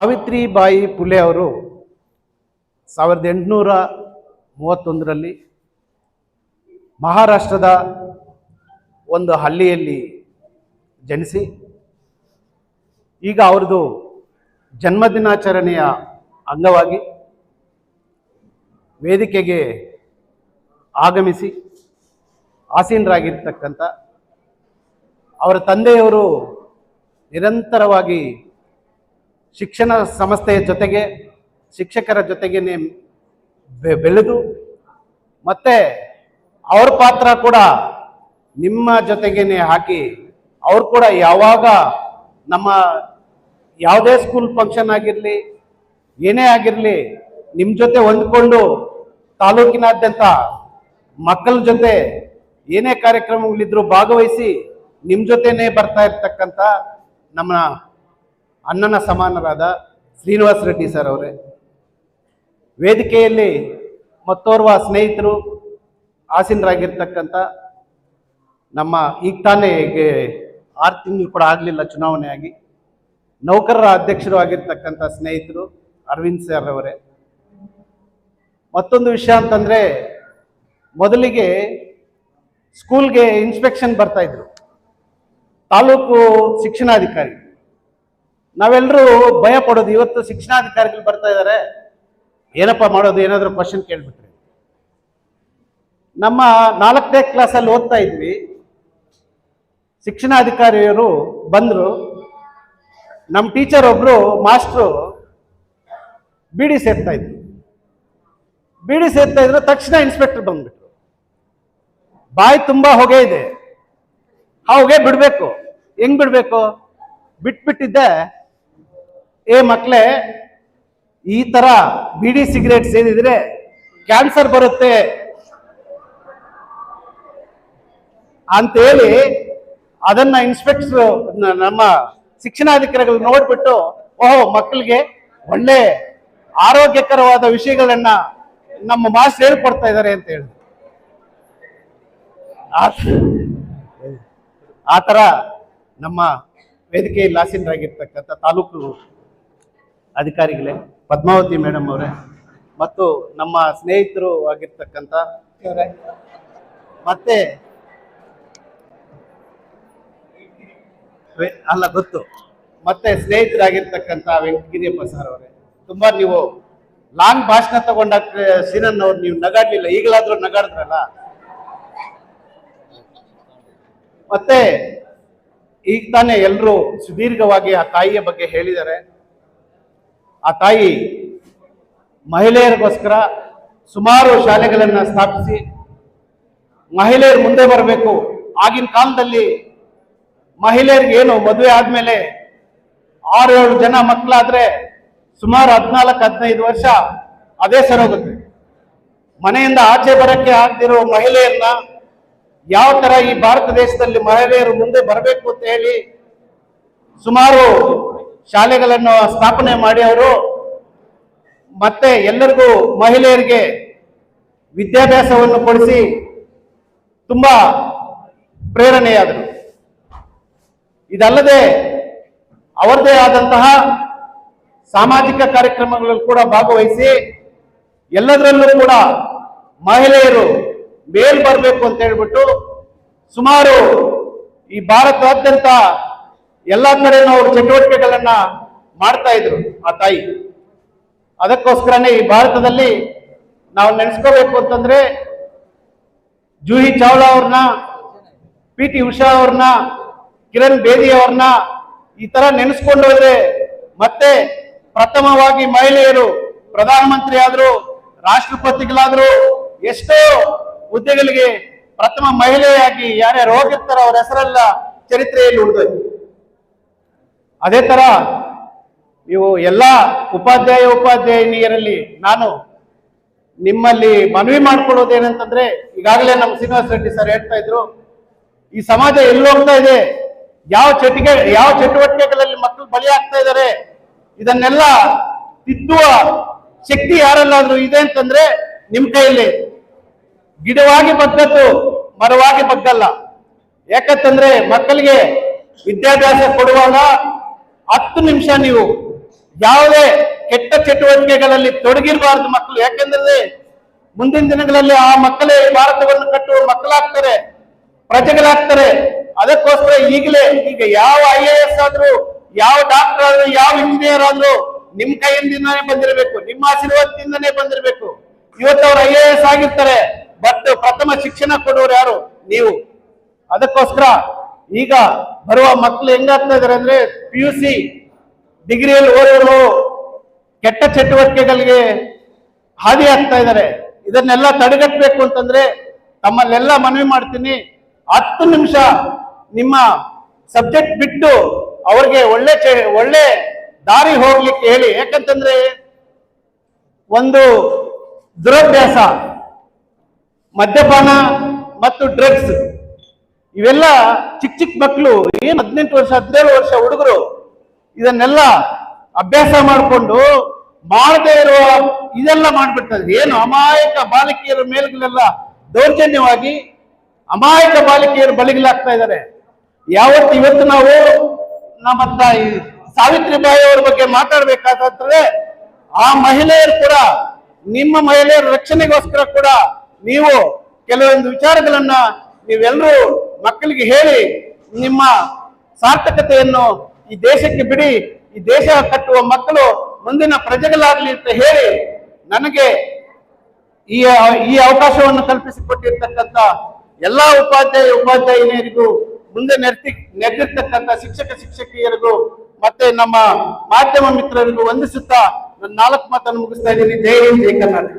ಸಾವಿತ್ರಿಬಾಯಿ ಫುಲೆ ಅವರು 1831ರಲ್ಲಿ ಮಹಾರಾಷ್ಟ್ರದ ಒಂದು ಹಳ್ಳಿಯಲ್ಲಿ ಜನಿಸಿ ಈಗ ಅವರದು ಜನ್ಮದಿನಾಚರಣೆಯ ಅಂಗವಾಗಿ ವೇದಿಕೆಗೆ ಆಗಮಿಸಿ ಆಸೀನರಾಗಿರ್ತಕ್ಕಂಥ ಅವರ ತಂದೆಯವರು ನಿರಂತರವಾಗಿ ಶಿಕ್ಷಣ ಸಂಸ್ಥೆಯ ಜೊತೆಗೆ ಶಿಕ್ಷಕರ ಜೊತೆಗೇನೆ ಬೆಳೆದು ಮತ್ತೆ ಅವ್ರ ಪಾತ್ರ ಕೂಡ ನಿಮ್ಮ ಜೊತೆಗೇನೆ ಹಾಕಿ ಅವ್ರು ಕೂಡ ಯಾವಾಗ ನಮ್ಮ ಯಾವುದೇ ಸ್ಕೂಲ್ ಫಂಕ್ಷನ್ ಆಗಿರಲಿ ಏನೇ ಆಗಿರಲಿ ನಿಮ್ಮ ಜೊತೆ ಹೊಂದ್ಕೊಂಡು ತಾಲೂಕಿನಾದ್ಯಂತ ಮಕ್ಕಳ ಜೊತೆ ಏನೇ ಕಾರ್ಯಕ್ರಮಗಳಿದ್ರು ಭಾಗವಹಿಸಿ ನಿಮ್ಮ ಜೊತೆನೇ ಬರ್ತಾ ಇರ್ತಕ್ಕಂಥ ನಮ್ಮ ಅಣ್ಣನ ಸಮಾನರಾದ ಶ್ರೀನಿವಾಸ ರೆಡ್ಡಿ ಸರ್ ಅವರೇ. ವೇದಿಕೆಯಲ್ಲಿ ಮತ್ತೋರ್ವ ಸ್ನೇಹಿತರು ಆಸೀನರಾಗಿರ್ತಕ್ಕಂಥ ನಮ್ಮ ಈಗ ತಾನೇ 6 ತಿಂಗಳು ಕೂಡ ಆಗಲಿಲ್ಲ ಚುನಾವಣೆ ಆಗಿ ನೌಕರರ ಅಧ್ಯಕ್ಷರು ಆಗಿರ್ತಕ್ಕಂಥ ಸ್ನೇಹಿತರು ಅರವಿಂದ್ ಸರ್ ಅವರೇ. ಮತ್ತೊಂದು ವಿಷಯ ಅಂತಂದರೆ, ಮೊದಲಿಗೆ ಸ್ಕೂಲ್ಗೆ ಇನ್ಸ್ಪೆಕ್ಷನ್ ಬರ್ತಾ ಇದ್ರು ತಾಲೂಕು ಶಿಕ್ಷಣಾಧಿಕಾರಿ. ನಾವೆಲ್ಲರೂ ಭಯ ಪಡೋದು, ಇವತ್ತು ಶಿಕ್ಷಣಾಧಿಕಾರಿಗಳು ಬರ್ತಾ ಇದ್ದಾರೆ ಏನಪ್ಪ ಮಾಡೋದು, ಏನಾದರೂ ಕ್ವಶನ್ ಕೇಳ್ಬಿಟ್ರೆ. ನಮ್ಮ 4ನೇ ಕ್ಲಾಸಲ್ಲಿ ಓದ್ತಾ ಇದ್ವಿ, ಶಿಕ್ಷಣಾಧಿಕಾರಿಯವರು ಬಂದರು. ನಮ್ಮ ಟೀಚರ್ ಒಬ್ಬರು ಮಾಸ್ಟ್ರು ಬೀಡಿ ಸೇರ್ತಾ ಇದ್ರು. ತಕ್ಷಣ ಇನ್ಸ್ಪೆಕ್ಟರ್ ಬಂದ್ಬಿಟ್ರು. ಬಾಯಿ ತುಂಬ ಹೊಗೆ ಇದೆ, ಆ ಹೊಗೆ ಬಿಡಬೇಕು. ಹೆಂಗ್ ಬಿಡಬೇಕು? ಬಿಟ್ಬಿಟ್ಟಿದ್ದೆ, ಏ ಮಕ್ಕಳೇ, ಈ ಥರ ಬೀಡಿ ಸಿಗರೇಟ್ ಸೇದಿದ್ರೆ ಕ್ಯಾನ್ಸರ್ ಬರುತ್ತೆ ಅಂತೇಳಿ ಅದನ್ನ ಇನ್ಸ್ಪೆಕ್ಟರ್ ನಮ್ಮ ಶಿಕ್ಷಣಾಧಿಕಾರಿಗಳು ನೋಡ್ಬಿಟ್ಟು, ಓಹೋ ಮಕ್ಕಳಿಗೆ ಒಳ್ಳೆ ಆರೋಗ್ಯಕರವಾದ ವಿಷಯಗಳನ್ನ ನಮ್ಮ ಮಾಸ್ಟರ್ ಹೇಳ್ಕೊಡ್ತಾ ಇದ್ದಾರೆ ಅಂತ ಹೇಳಿ ಆ ಥರ ನಮ್ಮ ವೇದಿಕೆಯಲ್ಲಿ ಆಸೀನರಾಗಿರ್ತಕ್ಕಂಥ ತಾಲೂಕು ಅಧಿಕಾರಿಗಳೇ, ಪದ್ಮಾವತಿ ಮೇಡಮ್ ಅವರೇ, ಮತ್ತು ನಮ್ಮ ಸ್ನೇಹಿತರು ಆಗಿರ್ತಕ್ಕಂಥ ಮತ್ತೆ ಮತ್ತೆ ಸ್ನೇಹಿತರಾಗಿರ್ತಕ್ಕಂಥ ವೆಂಕಟಗಿರಿಯಪ್ಪ ಸರ್ ಅವರೇ, ತುಂಬಾ ನೀವು ಲಾಂಗ್ ಭಾಷಣ ತಗೊಂಡ ಸೀನನ್ ಅವ್ರು ನೀವು ನಗಾಡ್ಲಿಲ್ಲ, ಈಗಲಾದ್ರೂ ನಗಾಡಿದ್ರಲ್ಲ. ಮತ್ತೆ ಈಗ ತಾನೇ ಎಲ್ಲರೂ ಸುದೀರ್ಘವಾಗಿ ಆ ತಾಯಿಯ ಬಗ್ಗೆ ಹೇಳಿದ್ದಾರೆ. ಆ ತಾಯಿ ಮಹಿಳೆಯರಿಗೋಸ್ಕರ ಸುಮಾರು ಶಾಲೆಗಳನ್ನು ಸ್ಥಾಪಿಸಿ ಮಹಿಳೆಯರು ಮುಂದೆ ಬರಬೇಕು. ಆಗಿನ ಕಾಲದಲ್ಲಿ ಮಹಿಳೆಯರಿಗೆ ಏನು ಮದುವೆ ಆದ್ಮೇಲೆ 6-7 ಜನ ಮಕ್ಕಳಾದ್ರೆ ಸುಮಾರು 14-15 ವರ್ಷ ಅದೇ ಸರೋಗುತ್ತೆ. ಮನೆಯಿಂದ ಆಚೆ ಬರಕ್ಕೆ ಆಗದಿರೋ ಮಹಿಳೆಯರನ್ನ ಯಾವ ತರ ಈ ಭಾರತ ದೇಶದಲ್ಲಿ ಮಹಿಳೆಯರು ಮುಂದೆ ಬರಬೇಕು ಅಂತ ಹೇಳಿ ಸುಮಾರು ಶಾಲೆಗಳನ್ನು ಸ್ಥಾಪನೆ ಮಾಡಿ ಅವರು ಮತ್ತೆ ಎಲ್ಲರಿಗೂ ಮಹಿಳೆಯರಿಗೆ ವಿದ್ಯಾಭ್ಯಾಸವನ್ನು ಕೊಡಿಸಿ ತುಂಬಾ ಪ್ರೇರಣೆಯಾದರು. ಇದಲ್ಲದೆ ಅವರದೇ ಆದಂತಹ ಸಾಮಾಜಿಕ ಕಾರ್ಯಕ್ರಮಗಳಲ್ಲಿ ಕೂಡ ಭಾಗವಹಿಸಿ ಎಲ್ಲದರಲ್ಲೂ ಕೂಡ ಮಹಿಳೆಯರು ಮೇಲ್ ಬರಬೇಕು ಅಂತ ಹೇಳ್ಬಿಟ್ಟು ಸುಮಾರು ಈ ಭಾರತದಾದ್ಯಂತ ಎಲ್ಲ ಕಡೆನೂ ಅವರು ಚಟುವಟಿಕೆಗಳನ್ನ ಮಾಡ್ತಾ ಇದ್ರು ಆ ತಾಯಿ. ಅದಕ್ಕೋಸ್ಕರನೇ ಈ ಭಾರತದಲ್ಲಿ ನಾವು ನೆನೆಸ್ಕೋಬೇಕು ಅಂತಂದ್ರೆ ಜೂಹಿ ಚಾವ್ಲಾ ಅವ್ರನ್ನ, PT ಉಷಾ ಅವ್ರನ್ನ, ಕಿರಣ್ ಬೇದಿ ಅವ್ರನ್ನ ಈ ತರ ನೆನೆಸ್ಕೊಂಡು ಹೋದ್ರೆ ಮತ್ತೆ ಪ್ರಥಮವಾಗಿ ಮಹಿಳೆಯರು ಪ್ರಧಾನಮಂತ್ರಿ ಆದ್ರು, ರಾಷ್ಟ್ರಪತಿಗಳಾದ್ರು, ಎಷ್ಟೋ ಹುದ್ದೆಗಳಿಗೆ ಪ್ರಥಮ ಮಹಿಳೆಯಾಗಿ ಯಾರ್ಯಾರು ಹೋಗಿರ್ತಾರೋ ಅವರ ಹೆಸರೆಲ್ಲ ಚರಿತ್ರೆಯಲ್ಲಿ ಉಳಿದೋಯ್ತು. ಅದೇ ತರ ನೀವು ಎಲ್ಲ ಉಪಾಧ್ಯಾಯಿನಿಯರಲ್ಲಿ ನಾನು ನಿಮ್ಮಲ್ಲಿ ಮನವಿ ಮಾಡ್ಕೊಳ್ಳೋದೇನಂತಂದ್ರೆ, ಈಗಾಗಲೇ ನಮ್ಮ ಶ್ರೀನಿವಾಸ ರೆಡ್ಡಿ ಸರ್ ಹೇಳ್ತಾ ಇದ್ರು, ಈ ಸಮಾಜ ಎಲ್ಲಿ ಹೋಗ್ತಾ ಇದೆ, ಯಾವ ಚಟುವಟಿಕೆಗಳಲ್ಲಿ ಮಕ್ಕಳು ಬಲಿಯಾಗ್ತಾ ಇದ್ದಾರೆ, ಇದನ್ನೆಲ್ಲ ತಿದ್ದುವ ಶಕ್ತಿ ಯಾರಲ್ಲಾದ್ರೂ ಇದೆ ಅಂತಂದ್ರೆ ನಿಮ್ ಕೈಯಲ್ಲಿ. ಗಿಡವಾಗಿ ಬಗ್ಗದ್ದು ಮರವಾಗಿ ಬಗ್ಗಲ್ಲ. ಯಾಕಂತಂದ್ರೆ ಮಕ್ಕಳಿಗೆ ವಿದ್ಯಾಭ್ಯಾಸ ಕೊಡುವಾಗ 10 ನಿಮಿಷ ನೀವು ಯಾವುದೇ ಕೆಟ್ಟ ಚಟುವಟಿಕೆಗಳಲ್ಲಿ ತೊಡಗಿರಬಾರದು ಮಕ್ಕಳು. ಯಾಕೆಂದ್ರೆ ಮುಂದಿನ ದಿನಗಳಲ್ಲಿ ಆ ಮಕ್ಕಳೇ ಭಾರತವನ್ನು ಕಟ್ಟುವ ಮಕ್ಕಳಾಗ್ತಾರೆ, ಪ್ರಜೆಗಳಾಗ್ತಾರೆ. ಅದಕ್ಕೋಸ್ಕರ ಈಗಲೇ ಈಗ ಯಾವ IAS ಆದ್ರೂ, ಯಾವ ಡಾಕ್ಟರ್ ಆದ್ರೂ, ಯಾವ ಇಂಜಿನಿಯರ್ ಆದ್ರೂ ನಿಮ್ ಕೈಯಿಂದನೇ ಬಂದಿರಬೇಕು, ನಿಮ್ಮ ಆಶೀರ್ವಾದದಿಂದನೇ ಬಂದಿರಬೇಕು. ಇವತ್ತು ಅವ್ರು IAS ಆಗಿರ್ತಾರೆ, ಬಟ್ ಪ್ರಥಮ ಶಿಕ್ಷಣ ಕೊಡುವರು ಯಾರು? ನೀವು. ಅದಕ್ಕೋಸ್ಕರ ಈಗ ಬರುವ ಮಕ್ಕಳು ಹೆಂಗಾಗ್ತಾ ಇದಾರೆ ಅಂದ್ರೆ PUC ಡಿಗ್ರಿಯಲ್ಲಿ ಓದೋರು ಕೆಟ್ಟ ಚಟುವಟಿಕೆಗಳಿಗೆ ಹಾದಿ ಆಗ್ತಾ ಇದ್ದಾರೆ. ಇದನ್ನೆಲ್ಲ ತಡೆಗಟ್ಟಬೇಕು ಅಂತಂದ್ರೆ ತಮ್ಮಲ್ಲೆಲ್ಲ ಮನವಿ ಮಾಡ್ತೀನಿ, 10 ನಿಮಿಷ ನಿಮ್ಮ ಸಬ್ಜೆಕ್ಟ್ ಬಿಟ್ಟು ಅವ್ರಿಗೆ ಒಳ್ಳೆ ದಾರಿ ಹೋಗ್ಲಿಕ್ಕೆ ಹೇಳಿ. ಯಾಕಂತಂದ್ರೆ ಒಂದು ದುರಭ್ಯಾಸ, ಮದ್ಯಪಾನ ಮತ್ತು ಡ್ರಗ್ಸ್, ಇವೆಲ್ಲ ಚಿಕ್ಕ ಮಕ್ಕಳು, ಏನು 18 ವರ್ಷ 17 ವರ್ಷ ಹುಡುಗರು ಇದನ್ನೆಲ್ಲ ಅಭ್ಯಾಸ ಮಾಡಿಕೊಂಡು ಮಾಡದೇ ಇರುವ ಇದೆಲ್ಲ ಮಾಡ್ಬಿಡ್ತಾರೆ. ಏನು ಅಮಾಯಕ ಬಾಲಕಿಯರ ಮೇಲ್ಗಳೆಲ್ಲ ದೌರ್ಜನ್ಯವಾಗಿ ಅಮಾಯಕ ಬಾಲಕಿಯರು ಬಲಿಗಳಾಗ್ತಾ ಇದ್ದಾರೆ. ಇವತ್ತು ನಾವು ನಮ್ಮ ಸಾವಿತ್ರಿಬಾಯಿ ಅವರ ಬಗ್ಗೆ ಮಾತಾಡ್ಬೇಕಾದ್ರೆ ಆ ಮಹಿಳೆಯರು ಕೂಡ, ನಿಮ್ಮ ಮಹಿಳೆಯರ ರಕ್ಷಣೆಗೋಸ್ಕರ ಕೂಡ ನೀವು ಕೆಲವೊಂದು ವಿಚಾರಗಳನ್ನ ನೀವೆಲ್ಲರೂ ಮಕ್ಕಳಿಗೆ ಹೇಳಿ ನಿಮ್ಮ ಸಾರ್ಥಕತೆಯನ್ನು ಈ ದೇಶಕ್ಕೆ ಬಿಡಿ, ಈ ದೇಶ ಕಟ್ಟುವ ಮಕ್ಕಳು ಮುಂದಿನ ಪ್ರಜೆಗಳಾಗ್ಲಿ ಅಂತ ಹೇಳಿ ನನಗೆ ಈ ಅವಕಾಶವನ್ನು ಕಲ್ಪಿಸಿಕೊಟ್ಟಿರ್ತಕ್ಕಂಥ ಎಲ್ಲಾ ಉಪಾಧ್ಯಾಯಿನಿಯರಿಗೂ, ಮುಂದೆ ನೆರೆದಿರ್ತಕ್ಕಂಥ ಶಿಕ್ಷಕಿಯರಿಗೂ ಮತ್ತೆ ನಮ್ಮ ಮಾಧ್ಯಮ ಮಿತ್ರರಿಗೂ ವಂದಿಸುತ್ತಾ ನನ್ನ 4 ಮಾತನ್ನು ಮುಗಿಸ್ತಾ ಇದ್ದೀನಿ. ಜೈ ಹಿಂದ್, ಜೈ ಕರ್ನಾಟಕ.